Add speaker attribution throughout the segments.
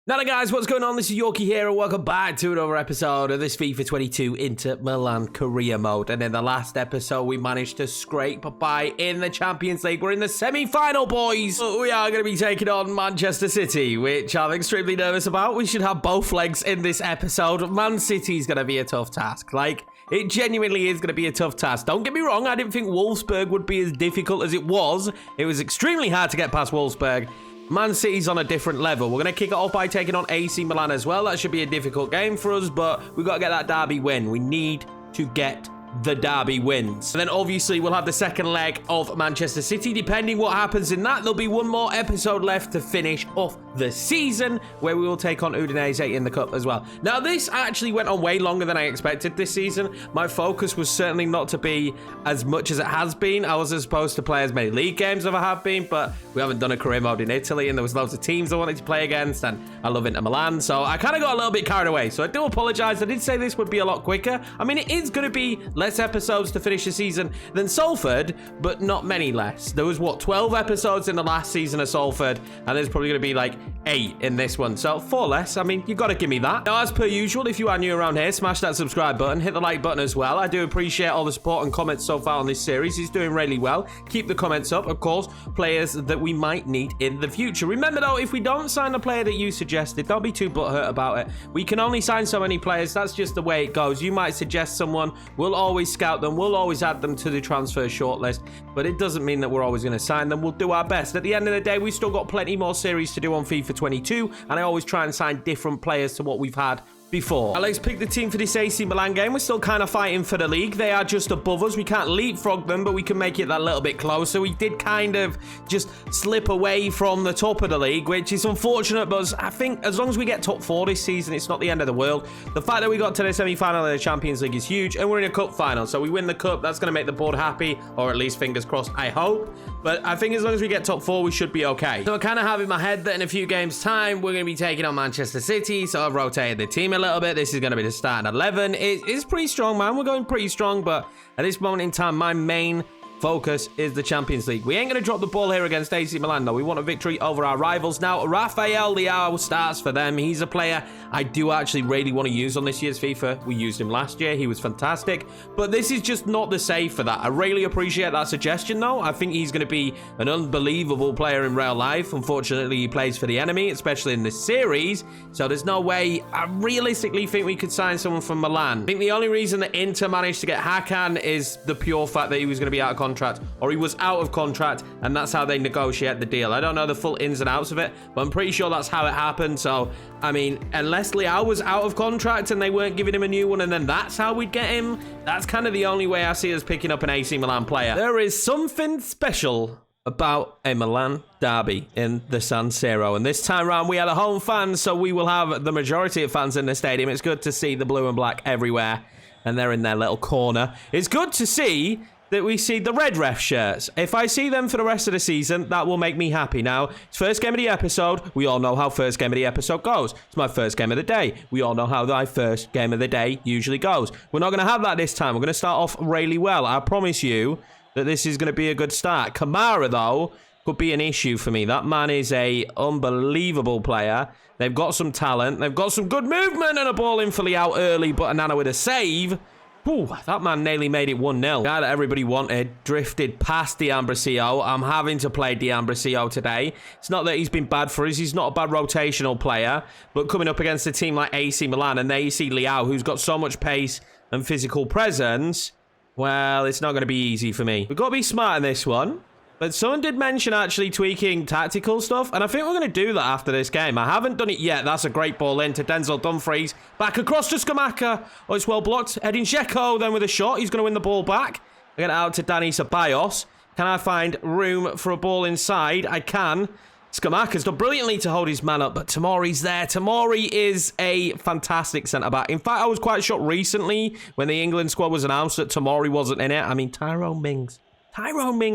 Speaker 1: Now guys, what's going on? This is Yorkie here and welcome back to another episode of this FIFA 22 Inter Milan career mode. And in the last episode, we managed to scrape by in the Champions League. We're in the semi-final, boys. We are going to be taking on Manchester City, which I'm extremely nervous about. We should have both legs in this episode. Man City is going to be a tough task. It genuinely is going to be a tough task. Don't get me wrong, I didn't think Wolfsburg would be as difficult as it was. It was extremely hard to get past Wolfsburg. Man City's on a different level. We're going to kick it off by taking on AC Milan as well. That should be a difficult game for us, but we've got to get that derby win. We need to get the derby wins. And then obviously we'll have the second leg of Manchester City. Depending what happens in that, there'll be one more episode left to finish off the season where we will take on Udinese in the cup as well. Now this actually went on way longer than I expected this season. My focus was certainly not to be as much as it has been. I wasn't supposed to play as many league games as I have been, but we haven't done a career mode in Italy and there was loads of teams I wanted to play against and I love Inter Milan, so I kind of got a little bit carried away. So I do apologize. I did say this would be a lot quicker. I mean, it is going to be less episodes to finish the season than Salford, but not many less. There was, what, 12 episodes in the last season of Salford, and there's probably going to be like 8 in this one, so 4 less. I mean, you got to give me that. Now, as per usual, if you are new around here, smash that subscribe button, hit the like button as well. I do appreciate all the support and comments so far on this series. It's doing really well. Keep the comments up, of course, players that we might need in the future. Remember, though, if we don't sign the player that you suggested, don't be too butthurt about it. We can only sign so many players. That's just the way it goes. You might suggest someone. We'll always scout them. We'll always add them to the transfer shortlist, but it doesn't mean that we're always going to sign them. We'll do our best. At the end of the day, we've still got plenty more series to do on FIFA 22, and I always try and sign different players to what we've had before. Now, let's pick the team for this AC Milan game. We're still kind of fighting for the league. They are just above us. We can't leapfrog them, but we can make it that little bit closer. We did kind of just slip away from the top of the league, which is unfortunate, but I think as long as we get top 4 this season, it's not the end of the world. The fact that we got to the semi-final of the Champions League is huge, and we're in a cup final, so we win the cup. That's going to make the board happy, or at least fingers crossed, I hope. But I think as long as we get top 4, we should be okay. So I kind of have in my head that in a few games' time, we're going to be taking on Manchester City, so I've rotated the team a little bit. This is going to be the starting 11. It's pretty strong, man. We're going pretty strong, but at this moment in time, my main focus is the Champions League. We ain't going to drop the ball here against AC Milan, though. We want a victory over our rivals. Now, Rafael Leao starts for them. He's a player I do actually really want to use on this year's FIFA. We used him last year. He was fantastic, but this is just not the save for that. I really appreciate that suggestion, though. I think he's going to be an unbelievable player in real life. Unfortunately, he plays for the enemy, especially in this series, so there's no way I realistically think we could sign someone from Milan. I think the only reason that Inter managed to get Hakan is the pure fact that he was going to be out of contract, or he was out of contract, and that's how they negotiate the deal. I don't know the full ins and outs of it, but I'm pretty sure that's how it happened. So, I mean, unless Leao was out of contract and they weren't giving him a new one, and then that's how we'd get him, that's kind of the only way I see us picking up an AC Milan player. There is something special about a Milan derby in the San Siro, and this time around we are the home fans, so we will have the majority of fans in the stadium. It's good to see the blue and black everywhere, and they're in their little corner. It's good to see that we see the red ref shirts. If I see them for the rest of the season, that will make me happy. Now, it's first game of the episode. We all know how first game of the episode goes. It's my first game of the day. We all know how my first game of the day usually goes. We're not going to have that this time. We're going to start off really well. I promise you that this is going to be a good start. Kamara, though, could be an issue for me. That man is a unbelievable player. They've got some talent. They've got some good movement, and a ball in for Leao early, but Anana with a save. Ooh, that man nearly made it 1-0. Guy that everybody wanted drifted past D'Ambrosio. I'm having to play D'Ambrosio today. It's not that he's been bad for us. He's not a bad rotational player. But coming up against a team like AC Milan, and there you see Leao, who's got so much pace and physical presence, well, it's not going to be easy for me. We've got to be smart in this one. But someone did mention actually tweaking tactical stuff, and I think we're going to do that after this game. I haven't done it yet. That's a great ball in to Denzel Dumfries. Back across to Scamacca. Oh, it's well blocked. Edin Dzeko then with a shot. He's going to win the ball back. I get it out to Dani Ceballos. Can I find room for a ball inside? I can. Scamacca's done brilliantly to hold his man up, but Tomori's there. Tomori is a fantastic centre-back. In fact, I was quite shocked recently when the England squad was announced that Tomori wasn't in it. I mean, Tyrone Mings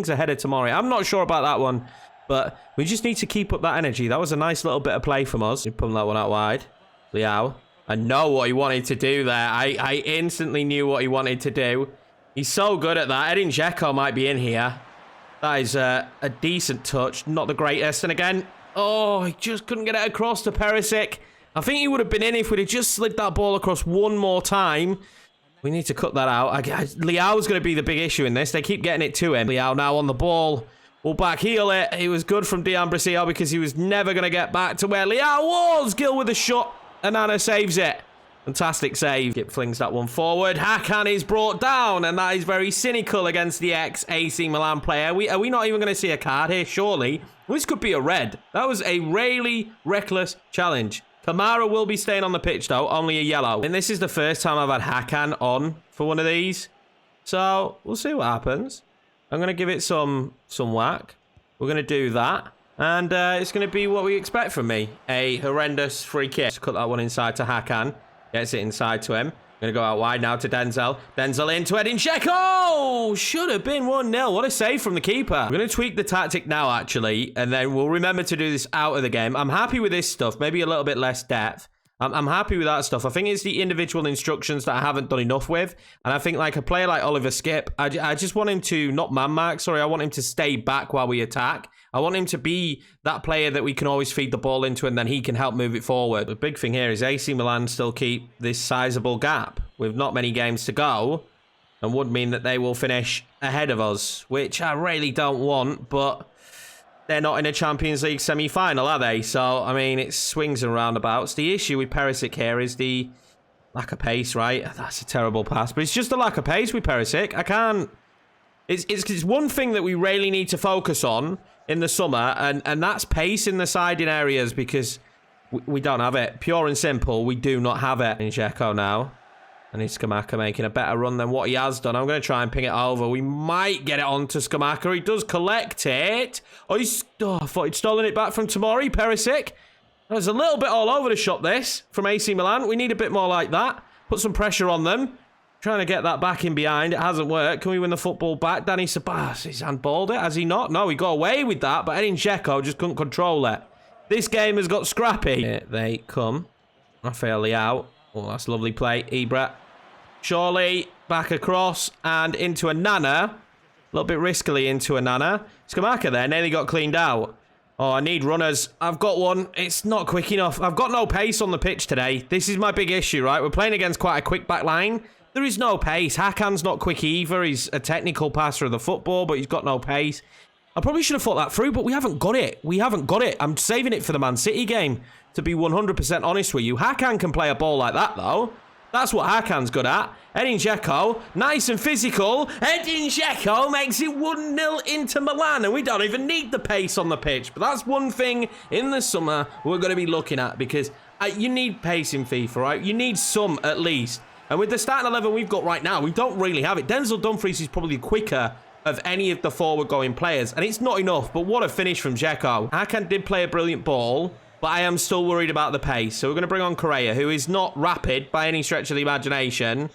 Speaker 1: ahead of Tomori. I'm not sure about that one, but we just need to keep up that energy. That was a nice little bit of play from us. We put that one out wide. Leao. I know what he wanted to do there. I instantly knew what he wanted to do. He's so good at that. Edin Dzeko might be in here. That is a decent touch. Not the greatest. And again, Oh, he just couldn't get it across to Perisic. I think he would have been in if we'd have just slid that ball across one more time. We need to cut that out. Leao's going to be the big issue in this. They keep getting it to him. Leao now on the ball. We'll back heel it. It was good from D'Ambrosio because he was never going to get back to where Leao was. Gil with a shot. Anana saves it. Fantastic save. Skip flings that one forward. Hakan is brought down, and that is very cynical against the ex-AC Milan player. Are we not even going to see a card here? Surely. This could be a red. That was a really reckless challenge. Kamara will be staying on the pitch, though. Only a yellow. And this is the first time I've had Hakan on for one of these. So, we'll see what happens. I'm going to give it some whack. We're going to do that. And it's going to be what we expect from me. A horrendous free kick. Just cut that one inside to Hakan. Gets it inside to him. Going to go out wide now to Denzel. Denzel into Edin Dzeko! Should have been 1-0. What a save from the keeper. We're going to tweak the tactic now, actually. And then we'll remember to do this out of the game. I'm happy with this stuff. Maybe a little bit less depth. I'm happy with that stuff. I think it's the individual instructions that I haven't done enough with. And I think like a player like Oliver Skip, I just want him to, not man mark, sorry. I want him to stay back while we attack. I want him to be that player that we can always feed the ball into and then he can help move it forward. The big thing here is AC Milan still keep this sizable gap with not many games to go and would mean that they will finish ahead of us, which I really don't want, but they're not in a Champions League semi-final, are they? So, I mean, it swings and roundabouts. The issue with Perisic here is the lack of pace, right? That's a terrible pass, but it's just the lack of pace with Perisic. I can't... It's one thing that we really need to focus on in the summer, and that's pace in the siding areas because we don't have it. Pure and simple, we do not have it. In Dzeko now. And it's Scamacca making a better run than what he has done. I'm going to try and ping it over. We might get it on to Scamacca. He does collect it. Oh, I thought he'd stolen it back from Tomori. Perisic. There's a little bit all over the shop, this, from AC Milan. We need a bit more like that. Put some pressure on them. Trying to get that back in behind. It hasn't worked. Can we win the football back? Danny Ceballos, he's handballed it. Has he not? No, he got away with that, but Edin Dzeko just couldn't control it. This game has got scrappy. Here they come. Rafael Leao. Oh, that's a lovely play. Ibra. Surely back across and into a Nana. A little bit riskily into a Nana. Scamacca there. Nearly got cleaned out. Oh, I need runners. I've got one. It's not quick enough. I've got no pace on the pitch today. This is my big issue, right? We're playing against quite a quick back line. There is no pace. Hakan's not quick either. He's a technical passer of the football, but he's got no pace. I probably should have thought that through, but we haven't got it. We haven't got it. I'm saving it for the Man City game, to be 100% honest with you. Hakan can play a ball like that, though. That's what Hakan's good at. Edin Dzeko, nice and physical. Edin Dzeko makes it 1-0 into Milan, and we don't even need the pace on the pitch. But that's one thing in the summer we're going to be looking at, because you need pace in FIFA, right? You need some, at least. And with the starting 11 we've got right now, we don't really have it. Denzel Dumfries is probably quicker of any of the forward-going players, and it's not enough, but what a finish from Dzeko. Hakan did play a brilliant ball, but I am still worried about the pace. So we're going to bring on Correa, who is not rapid by any stretch of the imagination,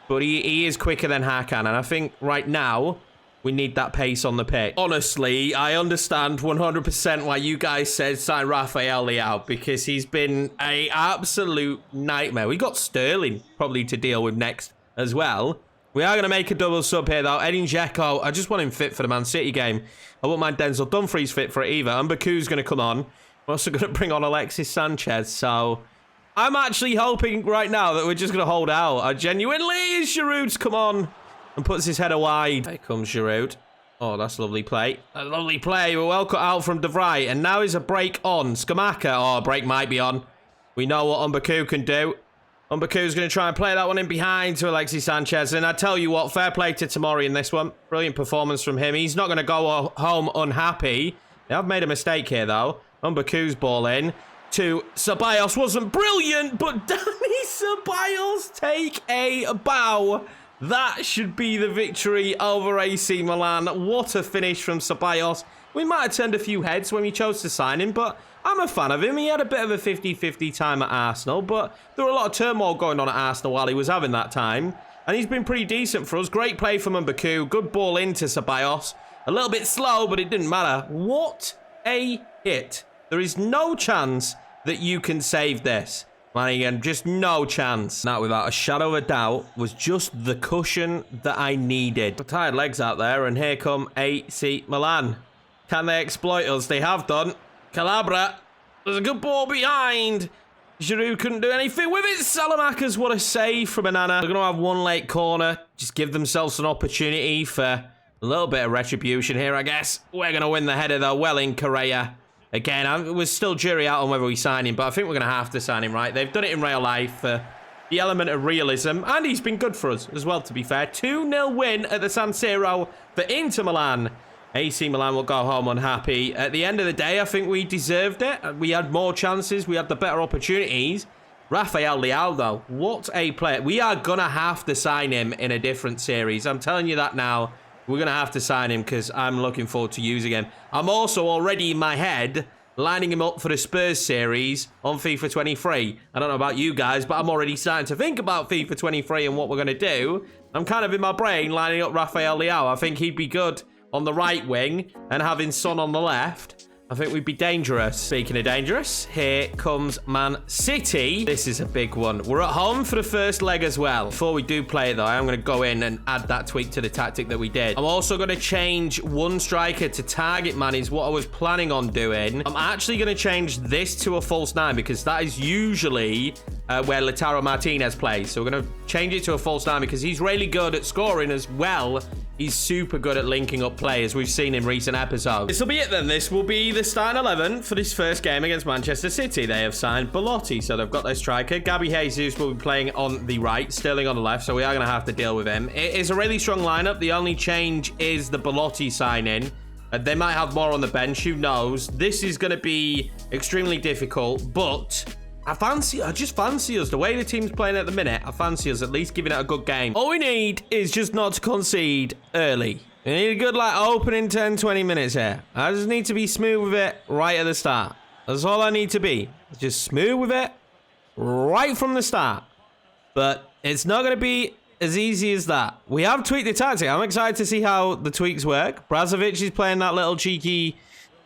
Speaker 1: but he is quicker than Hakan, and I think right now we need that pace on the pitch. Honestly, I understand 100% why you guys said sign Rafael Leao, because he's been an absolute nightmare. We got Sterling probably to deal with next as well. We are going to make a double sub here, though. Edin Dzeko, I just want him fit for the Man City game. I won't mind Denzel Dumfries fit for it either. Mbaku's going to come on. We're also going to bring on Alexis Sanchez, so I'm actually hoping right now that we're just going to hold out. I genuinely, Giroud's come on and puts his header wide. Here comes Giroud. Oh, that's a lovely play. A lovely play. We're well cut out from De Vrij. And now is a break on. Scamacca. Oh, a break might be on. We know what Mbaku can do. Mbaku's going to try and play that one in behind to Alexis Sanchez. And I tell you what, fair play to Tomori in this one. Brilliant performance from him. He's not going to go home unhappy. They have made a mistake here, though. Mbaku's ball in to Ceballos. Wasn't brilliant, but Danny Ceballos take a bow. That should be the victory over AC Milan. What a finish from Ceballos. We might have turned a few heads when we chose to sign him, but I'm a fan of him. He had a bit of a 50-50 time at Arsenal, but there were a lot of turmoil going on at Arsenal while he was having that time. And he's been pretty decent for us. Great play from Mbaku. Good ball into Ceballos. A little bit slow, but it didn't matter. What a hit. There is no chance that you can save this. Man, again, just no chance. That, without a shadow of a doubt, was just the cushion that I needed. The tired legs out there, and here come AC Milan. Can they exploit us? They have done. Calabria. There's a good ball behind. Giroud couldn't do anything with it. Salamanca's, what a save from Onana. They're going to have one late corner. Just give themselves an opportunity for a little bit of retribution here, I guess. We're going to win the header, though. Well in Correa. Again, we're still jury out on whether we sign him, but I think we're going to have to sign him, right? They've done it in real life for the element of realism, and he's been good for us as well, to be fair. 2-0 win at the San Siro for Inter Milan. AC Milan will go home unhappy. At the end of the day, I think we deserved it. We had more chances. We had the better opportunities. Rafael Leao, though, what a player. We are going to have to sign him in a different series. I'm telling you that now. We're going to have to sign him because I'm looking forward to using him. I'm also already in my head lining him up for the Spurs series on FIFA 23. I don't know about you guys, but I'm already starting to think about FIFA 23 and what we're going to do. I'm kind of in my brain lining up Rafael Leao. I think he'd be good on the right wing and having Son on the left. I think we'd be dangerous. Speaking of dangerous, here comes Man City. This is a big one. We're at home for the first leg as well. Before we do play it, though, I'm going to go in and add that tweak to the tactic that we did. I'm also going to change one striker to target man is what I was planning on doing. I'm actually going to change this to a false 9 because that is usually where Lautaro Martinez plays. So we're going to change it to a false 9 because he's really good at scoring as well. He's super good at linking up players. We've seen in recent episodes. This will be it then. This will be the starting 11 for this first game against Manchester City. They have signed Belotti, so they've got their striker. Gabby Jesus will be playing on the right, Sterling on the left, so we are going to have to deal with him. It is a really strong lineup. The only change is the Belotti signing. They might have more on the bench. Who knows? This is going to be extremely difficult, but I just fancy us. The way the team's playing at the minute, I fancy us at least giving it a good game. All we need is just not to concede early. We need a good, opening 10, 20 minutes here. I just need to be smooth with it right at the start. That's all I need to be. Just smooth with it right from the start. But it's not going to be as easy as that. We have tweaked the tactic. I'm excited to see how the tweaks work. Brazovic is playing that little cheeky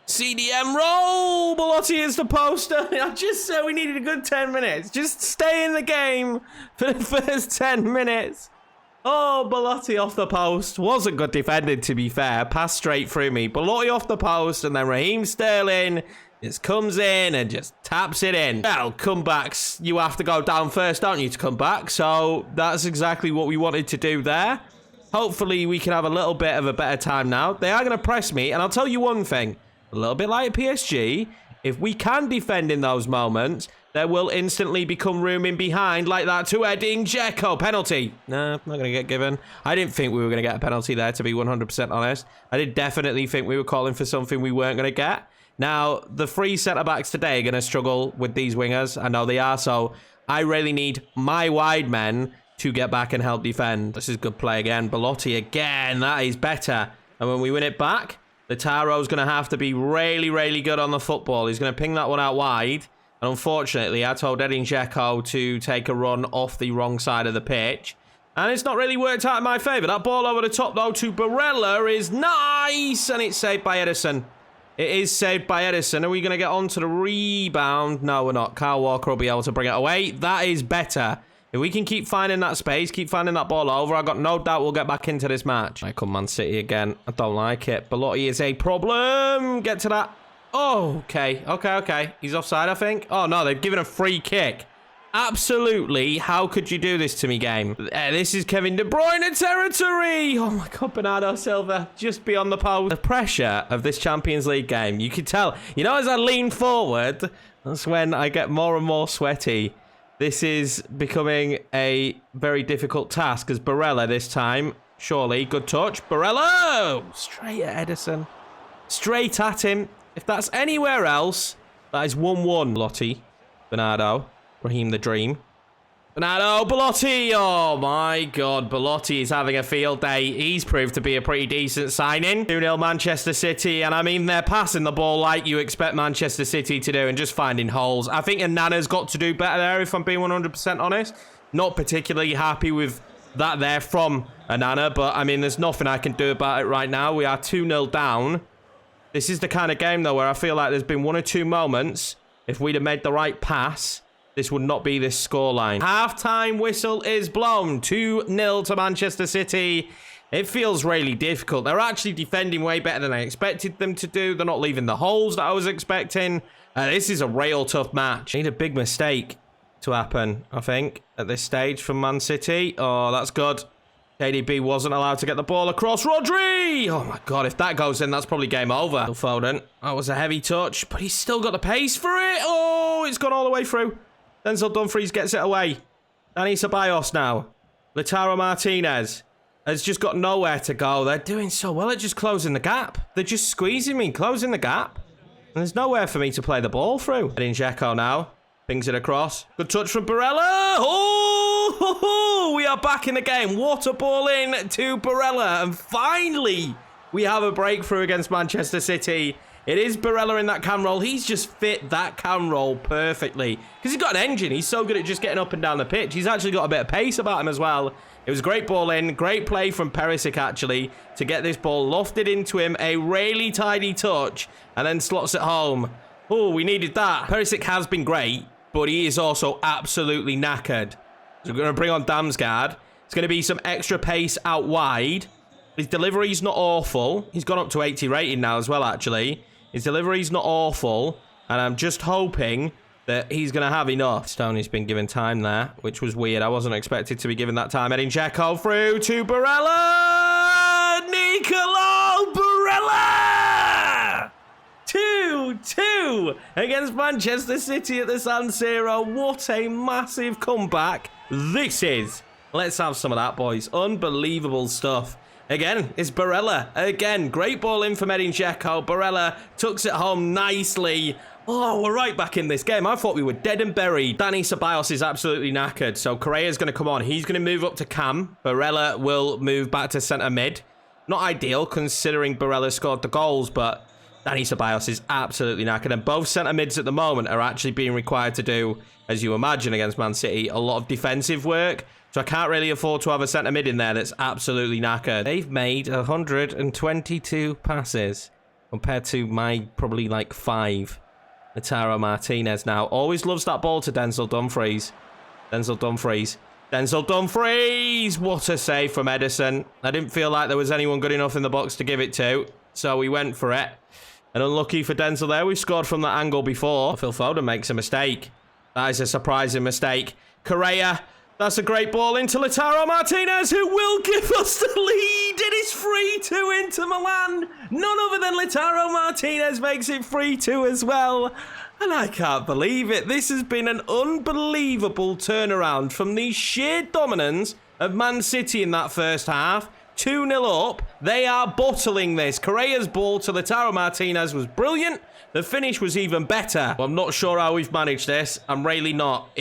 Speaker 1: CDM roll. Belotti is the poster. I just said we needed a good 10 minutes. Just stay in the game for the first 10 minutes. Oh, Belotti off the post. Wasn't good defended, to be fair. Passed straight through me. Belotti off the post, and then Raheem Sterling just comes in and just taps it in. Well, comebacks, you have to go down first, don't you, to come back? So that's exactly what we wanted to do there. Hopefully, we can have a little bit of a better time now. They are going to press me, and I'll tell you one thing. A little bit like PSG, if we can defend in those moments, there will instantly become room in behind like that to Edin Dzeko. Penalty. No, not going to get given. I didn't think we were going to get a penalty there, to be 100% honest. I did definitely think we were calling for something we weren't going to get. Now, the three centre-backs today are going to struggle with these wingers. I know they are, so I really need my wide men to get back and help defend. This is good play again. Belotti again. That is better. And when we win it back, Lautaro's going to have to be really, really good on the football. He's going to ping that one out wide. And unfortunately, I told Edin Dzeko to take a run off the wrong side of the pitch. And it's not really worked out in my favour. That ball over the top, though, to Barella is nice. And it's saved by Edison. It is saved by Edison. Are we going to get onto the rebound? No, we're not. Kyle Walker will be able to bring it away. That is better. If we can keep finding that space, keep finding that ball over, I've got no doubt we'll get back into this match. I come Man City again. I don't like it. Belotti is a problem. Get to that. Oh, okay. Okay. He's offside, I think. Oh, no, they've given a free kick. Absolutely. How could you do this to me, game? This is Kevin De Bruyne territory. Oh, my God, Bernardo Silva just beyond the post. The pressure of this Champions League game, you could tell. You know, as I lean forward, that's when I get more and more sweaty. This is becoming a very difficult task as Barella this time. Surely, good touch. Barella! Straight at Edison. Straight at him. If that's anywhere else, that is 1-1. Belotti. Bernardo. Raheem the Dream. Bernardo. Belotti. Oh, my God. Belotti is having a field day. He's proved to be a pretty decent signing. 2-0 Manchester City. And I mean, they're passing the ball like you expect Manchester City to do and just finding holes. I think Onana's got to do better there, if I'm being 100% honest. Not particularly happy with that there from Onana. But, I mean, there's nothing I can do about it right now. We are 2-0 down. This is the kind of game, though, where I feel like there's been one or two moments. If we'd have made the right pass, this would not be this scoreline. Half-time whistle is blown. 2-0 to Manchester City It feels really difficult. They're actually defending way better than I expected them to do. They're not leaving the holes that I was expecting. This is a real tough match. Need a big mistake to happen, I think, at this stage from Man City. Oh, that's good. KDB wasn't allowed to get the ball across. Rodri! Oh my God, if that goes in, that's probably game over. Foden. That was a heavy touch, but he's still got the pace for it. Oh, it's gone all the way through. Denzel Dumfries gets it away. Dani Ceballos now. Lautaro Martinez has just got nowhere to go. They're doing so well at just closing the gap. They're just squeezing me, closing the gap. And there's nowhere for me to play the ball through. Edin Dzeko now. Pings it across. Good touch from Barella. Oh, we are back in the game. What a ball in to Barella. And finally, we have a breakthrough against Manchester City. It is Barella in that cam roll. He's just fit that cam roll perfectly. Because he's got an engine. He's so good at just getting up and down the pitch. He's actually got a bit of pace about him as well. It was a great ball in. Great play from Perisic, actually, to get this ball lofted into him. A really tidy touch. And then slots it home. Oh, we needed that. Perisic has been great, but he is also absolutely knackered. So we're going to bring on Damsgaard. It's going to be some extra pace out wide. His delivery's not awful. He's gone up to 80 rating now as well, actually. His delivery's not awful. And I'm just hoping that he's going to have enough. Stoney's been given time there, which was weird. I wasn't expected to be given that time. Edin Dzeko through to Barella. Nicolo Barella! 2-2 against Manchester City at the San Siro. What a massive comeback this is. Let's have some of that, boys. Unbelievable stuff. Again, it's Barella. Again, great ball in from Edin Dzeko. Barella tucks it home nicely. Oh, we're right back in this game. I thought we were dead and buried. Dani Ceballos is absolutely knackered, so Correa's going to come on. He's going to move up to cam. Barella will move back to centre mid. Not ideal, considering Barella scored the goals, but Dani Ceballos is absolutely knackered. And both centre mids at the moment are actually being required to do, as you imagine against Man City, a lot of defensive work. So I can't really afford to have a centre mid in there that's absolutely knackered. They've made 122 passes compared to my probably like 5. Lautaro Martinez now always loves that ball to Denzel Dumfries. Denzel Dumfries. Denzel Dumfries! What a save from Edison. I didn't feel like there was anyone good enough in the box to give it to, so we went for it. And unlucky for Denzel there. We scored from that angle before. Phil Foden makes a mistake. That is a surprising mistake. Correa. That's a great ball into Lautaro Martinez, who will give us the lead. It is 3-2 into Milan. None other than Lautaro Martinez makes it 3-2 as well. And I can't believe it. This has been an unbelievable turnaround from the sheer dominance of Man City in that first half. 2-0 up. They are bottling this. Correa's ball to Lautaro Martinez was brilliant. The finish was even better. I'm not sure how we've managed this. I'm really not.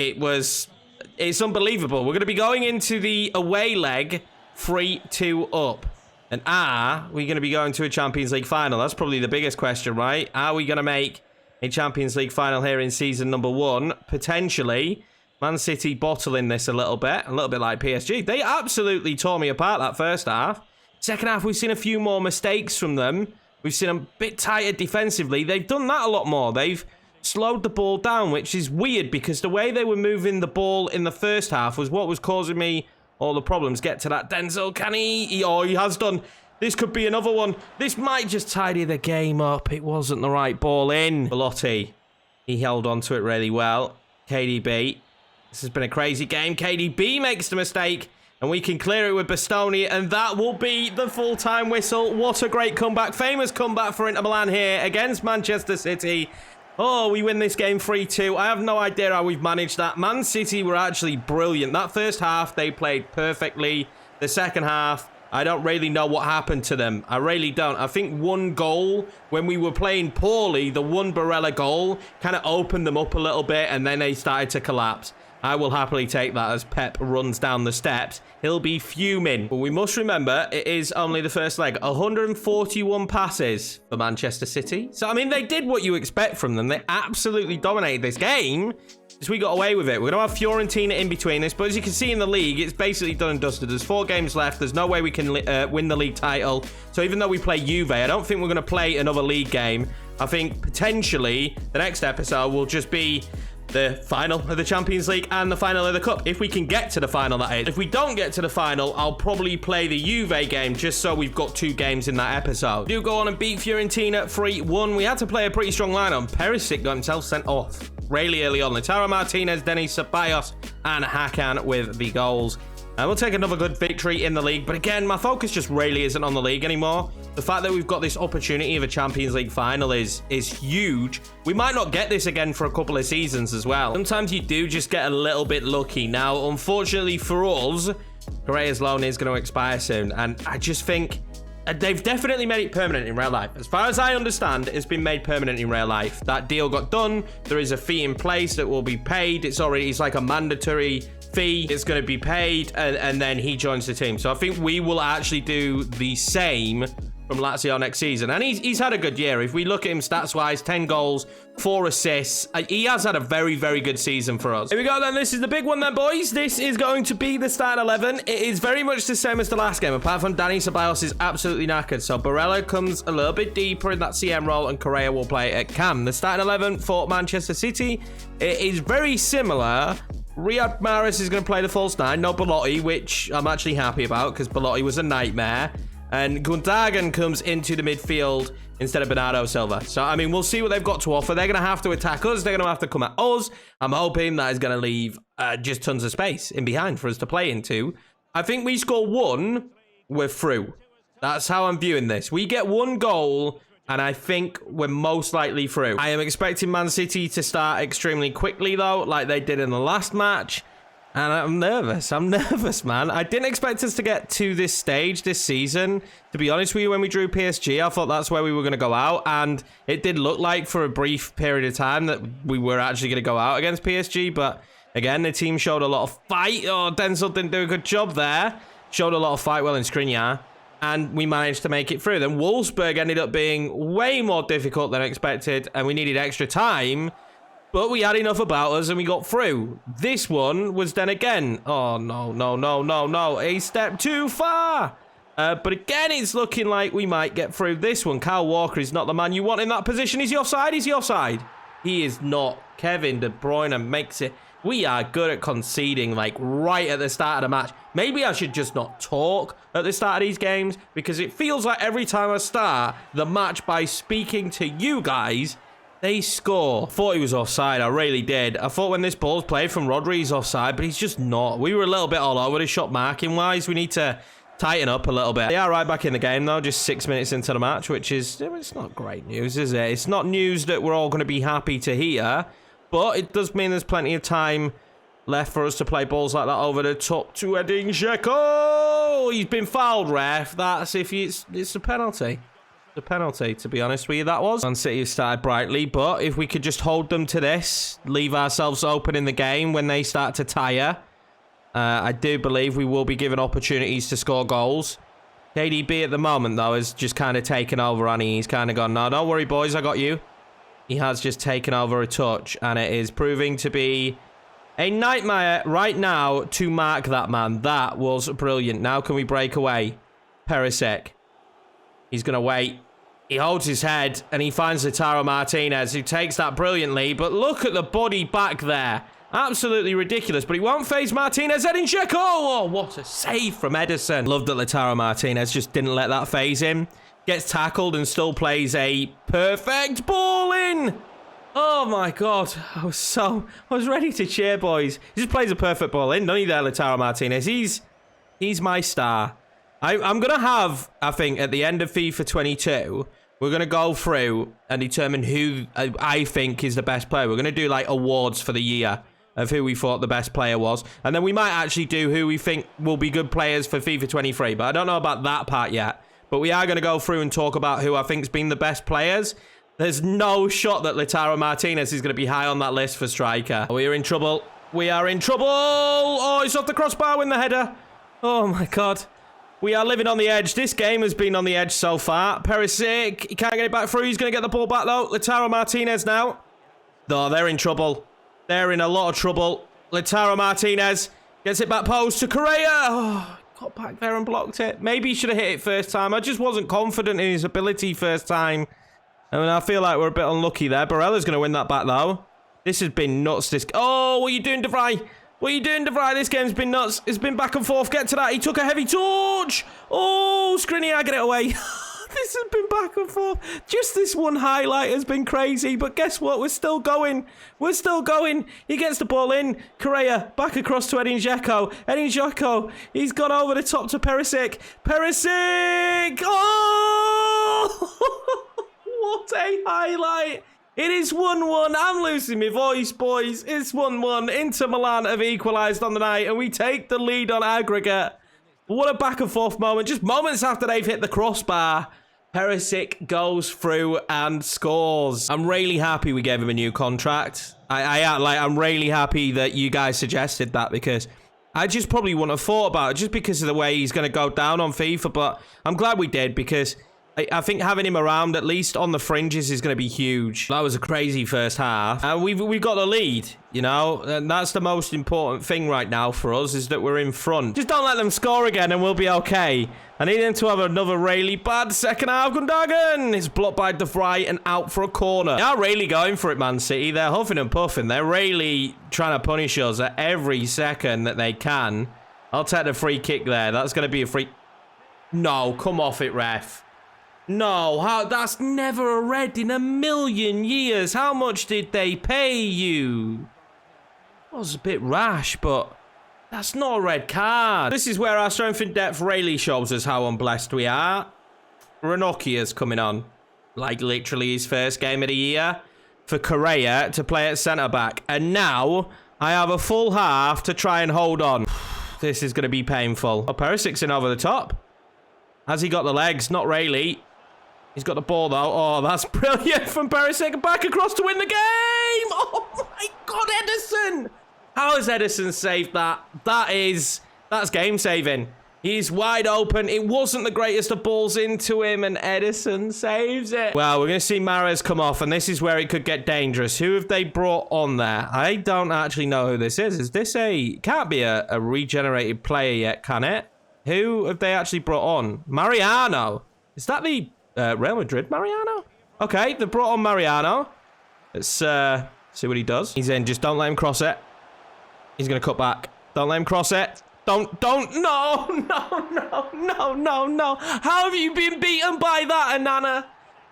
Speaker 1: It's unbelievable. We're going to be going into the away leg 3-2 up. And are we going to be going to a Champions League final? That's probably the biggest question, right? Are we going to make a Champions League final here in season number 1? Potentially. Man City bottling this a little bit like PSG. They absolutely tore me apart that first half. Second half, we've seen a few more mistakes from them. We've seen them a bit tighter defensively. They've done that a lot more. They've slowed the ball down, which is weird because the way they were moving the ball in the first half was what was causing me all the problems. Get to that Denzel, can he? Oh, he has done. This could be another one. This might just tidy the game up. It wasn't the right ball in. Belotti, he held on to it really well. KDB, this has been a crazy game. KDB makes the mistake, and we can clear it with Bastoni, and that will be the full-time whistle. What a great comeback. Famous comeback for Inter Milan here against Manchester City. Oh, we win this game 3-2. I have no idea how we've managed that. Man City were actually brilliant. That first half, they played perfectly. The second half, I don't really know what happened to them. I really don't. I think one goal, when we were playing poorly, the one Barella goal kind of opened them up a little bit, and then they started to collapse. I will happily take that as Pep runs down the steps. He'll be fuming. But we must remember, it is only the first leg. 141 passes for Manchester City. So, I mean, they did what you expect from them. They absolutely dominated this game. So we got away with it. We're going to have Fiorentina in between this. But as you can see in the league, it's basically done and dusted. There's 4 games left. There's no way we can win the league title. So even though we play Juve, I don't think we're going to play another league game. I think potentially the next episode will just be the final of the Champions League and the final of the Cup. If we can get to the final, that is. If we don't get to the final, I'll probably play the Juve game just so we've got 2 games in that episode. Do go on and beat Fiorentina 3-1. We had to play a pretty strong lineup. Perisic got himself sent off really early on. Lautaro Martinez, Denis Ceballos, and Hakan with the goals. And we'll take another good victory in the league. But again, my focus just really isn't on the league anymore. The fact that we've got this opportunity of a Champions League final is huge. We might not get this again for a couple of seasons as well. Sometimes you do just get a little bit lucky. Now, unfortunately for us, Correa's loan is going to expire soon. And I just think they've definitely made it permanent in real life. As far as I understand, it's been made permanent in real life. That deal got done. There is a fee in place that will be paid. It's like a mandatory fee. It's going to be paid, and then he joins the team. So I think we will actually do the same from Lazio next season. And he's had a good year. If we look at him stats-wise, 10 goals, 4 assists. He has had a very, very good season for us. Here we go then. This is the big one then, boys. This is going to be the starting 11. It is very much the same as the last game, apart from Dani Ceballos is absolutely knackered. So Barella comes a little bit deeper in that CM role, and Correa will play at Cam. The starting 11 for Manchester City, it is very similar. Riyad Mahrez is going to play the false 9, no Belotti, which I'm actually happy about because Belotti was a nightmare. And Gundogan comes into the midfield instead of Bernardo Silva. So, I mean, we'll see what they've got to offer. They're going to have to attack us. They're going to have to come at us. I'm hoping that is going to leave just tons of space in behind for us to play into. I think we score 1, we're through. That's how I'm viewing this. We get 1 goal, and I think we're most likely through. I am expecting Man City to start extremely quickly, though, like they did in the last match. And I'm nervous. I'm nervous, man. I didn't expect us to get to this stage this season. To be honest with you, when we drew PSG, I thought that's where we were going to go out. And it did look like for a brief period of time that we were actually going to go out against PSG. But again, the team showed a lot of fight. Oh, Denzel didn't do a good job there. Showed a lot of fight well in Skriniar. And we managed to make it through. Then Wolfsburg ended up being way more difficult than expected. And we needed extra time. But we had enough about us and we got through. This one was then again. Oh, no. A step too far. But again, it's looking like we might get through this one. Kyle Walker is not the man you want in that position. Is he offside? Is he offside? He is not. Kevin De Bruyne makes it. We are good at conceding, like, right at the start of the match. Maybe I should just not talk at the start of these games, because it feels like every time I start the match by speaking to you guys, they score. I thought he was offside. I really did. I thought when this ball's played from Rodri, he's offside, but he's just not. We were a little bit all over the shot marking-wise. We need to tighten up a little bit. They are right back in the game, though, just 6 minutes into the match, which is, it's not great news, is it? It's not news that we're all going to be happy to hear, but it does mean there's plenty of time left for us to play balls like that over the top to Edin Dzeko. He's been fouled, ref. That's if it's a penalty. The penalty, to be honest with you, that was. Man City have started brightly, but if we could just hold them to this, leave ourselves open in the game when they start to tire, I do believe we will be given opportunities to score goals. KDB at the moment, though, has just kind of taken over, and he's kind of gone, no, don't worry, boys, I got you. He has just taken over a touch, and it is proving to be a nightmare right now to mark that man. That was brilliant. Now can we break away? Perisic. He's going to wait. He holds his head and he finds Lautaro Martinez, who takes that brilliantly. But look at the body back there. Absolutely ridiculous. But he won't phase Martinez. Edin Dzeko. Oh, what a save from Ederson. Love that Lautaro Martinez just didn't let that phase him. Gets tackled and still plays a perfect ball in. Oh my God. I was ready to cheer, boys. He just plays a perfect ball in, doesn't he there, Lautaro Martinez? He's my star. I'm going to have, I think, at the end of FIFA 22, we're going to go through and determine who I think is the best player. We're going to do, like, awards for the year of who we thought the best player was. And then we might actually do who we think will be good players for FIFA 23. But I don't know about that part yet. But we are going to go through and talk about who I think's been the best players. There's no shot that Lautaro Martinez is going to be high on that list for striker. We are in trouble. We are in trouble. Oh, it's off the crossbar with the header. Oh, my God. We are living on the edge. This game has been on the edge so far. Perisic, he can't get it back through. He's going to get the ball back, though. Lautaro Martinez now. Oh, they're in trouble. They're in a lot of trouble. Lautaro Martinez gets it back post to Correa. Oh, got back there and blocked it. Maybe he should have hit it first time. I just wasn't confident in his ability first time. I mean, I feel like we're a bit unlucky there. Barella's going to win that back, though. This has been nuts. Oh, what are you doing, De Vrij? What are you doing, De Vrij? This game's been nuts. It's been back and forth. Get to that. He took a heavy touch. Oh, Skriniar, get it away. This has been back and forth. Just this one highlight has been crazy. But guess what? We're still going. We're still going. He gets the ball in. Correa back across to Edin Dzeko. Edin Dzeko. He's gone over the top to Perisic. Perisic. Oh! What a highlight. It is 1-1. I'm losing my voice, boys. It's 1-1. Inter Milan have equalised on the night, and we take the lead on aggregate. What a back and forth moment. Just moments after they've hit the crossbar, Perisic goes through and scores. I'm really happy we gave him a new contract. I'm really happy that you guys suggested that, because I just probably wouldn't have thought about it just because of the way he's going to go down on FIFA. But I'm glad we did, because I think having him around, at least on the fringes, is going to be huge. That was a crazy first half. And we've got the lead, you know? And that's the most important thing right now for us, is that we're in front. Just don't let them score again and we'll be okay. I need them to have another really bad second half. Gundogan is blocked by De Vrij and out for a corner. They are really going for it, Man City. They're huffing and puffing. They're really trying to punish us at every second that they can. I'll take the free kick there. That's going to be a free... No, come off it, ref. No, that's never a red in a million years. How much did they pay you? That was a bit rash, but that's not a red card. This is where our strength in depth really shows us how unblessed we are. Ranocchia's coming on. Like literally his first game of the year. For Correa to play at centre-back. And now I have a full half to try and hold on. This is going to be painful. Oh, Perisic's in over the top. Has he got the legs? Not really. He's got the ball, though. Oh, that's brilliant from Perisic. Back across to win the game. Oh, my God, Ederson. How has Ederson saved that? That's game-saving. He's wide open. It wasn't the greatest of balls into him, and Ederson saves it. Well, we're going to see Mahrez come off, and this is where it could get dangerous. Who have they brought on there? I don't actually know who this is. Is this a... Can't be a regenerated player yet, can it? Who have they actually brought on? Mariano. Is that the... Real Madrid, Mariano? Okay, they brought on Mariano. Let's see what he does. He's in. Just don't let him cross it. He's going to cut back. Don't let him cross it. Don't. No. How have you been beaten by that, Anana?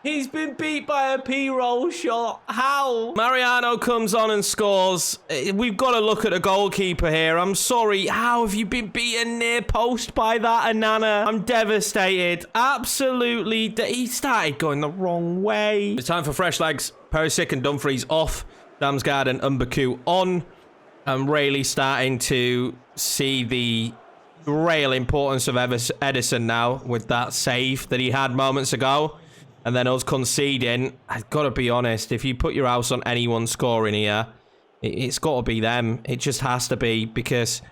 Speaker 1: He's been beat by a P-roll shot. How? Mariano comes on and scores. We've got to look at the goalkeeper here. I'm sorry. How have you been beaten near post by that, Anana? I'm devastated. Absolutely. He started going the wrong way. It's time for fresh legs. Perisic and Dumfries off. Damsgaard and Mbaku on. I'm really starting to see the real importance of Ederson now with that save that he had moments ago. And then us conceding. I've got to be honest. If you put your house on anyone scoring here, it's got to be them. It just has to be, because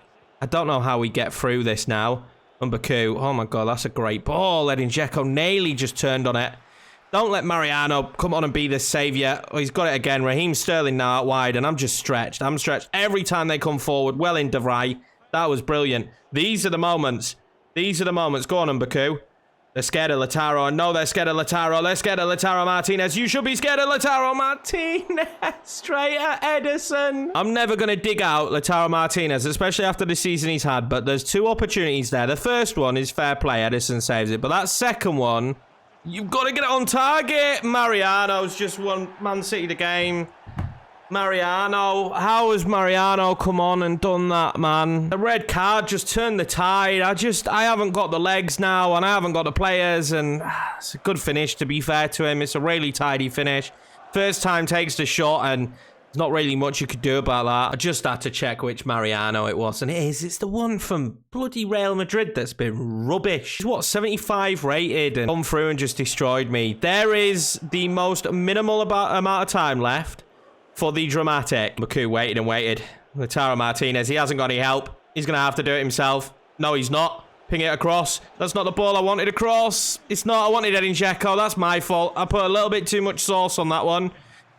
Speaker 1: I don't know how we get through this now. Mbaku. Oh my God, that's a great ball. Edin Dzeko nearly just turned on it. Don't let Mariano come on and be the saviour. Oh, he's got it again. Raheem Sterling now out wide, and I'm just stretched. I'm stretched every time they come forward. Well in, De Vrij. That was brilliant. These are the moments. These are the moments. Go on, Mbaku. They're scared of Lautaro. I know they're scared of Lautaro. They're scared of Lautaro Martinez. You should be scared of Lautaro Martinez. Straight at Ederson. I'm never going to dig out Lautaro Martinez, especially after the season he's had. But there's two opportunities there. The first one is fair play. Ederson saves it. But that second one, you've got to get it on target. Mariano's just won Man City the game. Mariano. How has Mariano come on and done that, man? The red card just turned the tide. I haven't got the legs now, and I haven't got the players, and it's a good finish, to be fair to him. It's a really tidy finish. First time takes the shot, and there's not really much you could do about that. I just had to check which Mariano it was, and it's the one from bloody Real Madrid that's been rubbish. He's what, 75 rated, and come through and just destroyed me. There is the most minimal amount of time left for the dramatic. Mbaku waited and waited. Lautaro Martinez, he hasn't got any help. He's going to have to do it himself. No, he's not. Ping it across. That's not the ball I wanted across. It's not. I wanted Edin Dzeko. That's my fault. I put a little bit too much sauce on that one.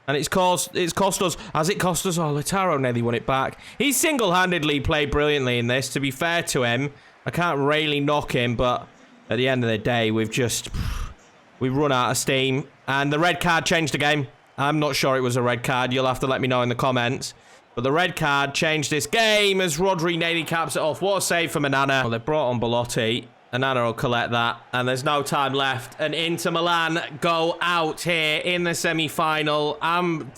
Speaker 1: And it's cost us. Has it cost us? Oh, Lautaro nearly won it back. He single-handedly played brilliantly in this, to be fair to him. I can't really knock him, but at the end of the day, we've run out of steam. And the red card changed the game. I'm not sure it was a red card. You'll have to let me know in the comments. But the red card changed this game as Rodri nearly caps it off. What a save from Onana. Well, they brought on Belotti. Onana will collect that. And there's no time left. And Inter Milan go out here in the semi-final. I'm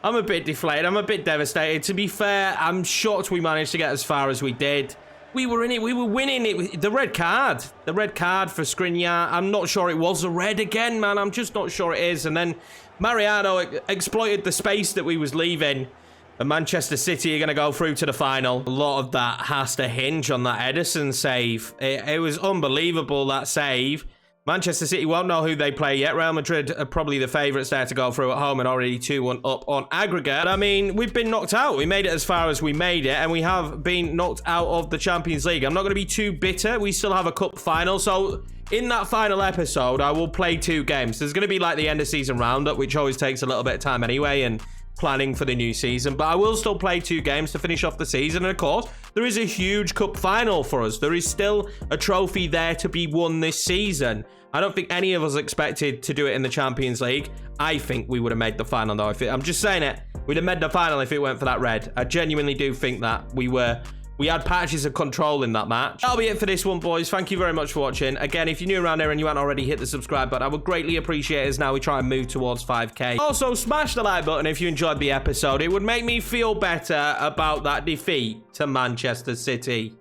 Speaker 1: a bit deflated. I'm a bit devastated. To be fair, I'm shocked we managed to get as far as we did. We were in it. We were winning it. The red card for Skriniar. I'm not sure it was a red again, man. I'm just not sure it is. And then Mariano exploited the space that we was leaving. And Manchester City are going to go through to the final. A lot of that has to hinge on that Ederson save. It was unbelievable, that save. Manchester City won't know who they play yet. Real Madrid are probably the favourites there to go through at home and already 2-1 up on aggregate. I mean, we've been knocked out. We made it as far as we made it, and we have been knocked out of the Champions League. I'm not going to be too bitter. We still have a cup final, so in that final episode, I will play 2 games. There's going to be like the end of season roundup, which always takes a little bit of time anyway, and planning for the new season, but I will still play 2 games to finish off the season. And of course, there is a huge cup final for us. There is still a trophy there to be won this season. I don't think any of us expected to do it in the Champions League. I think we would have made the final though. I'm just saying it. We'd have made the final if it went for that red. I genuinely do think that we had patches of control in that match. That'll be it for this one, boys. Thank you very much for watching. Again, if you're new around here and you haven't already, hit the subscribe button. I would greatly appreciate it as now we try and move towards 5K. Also, smash the like button if you enjoyed the episode. It would make me feel better about that defeat to Manchester City.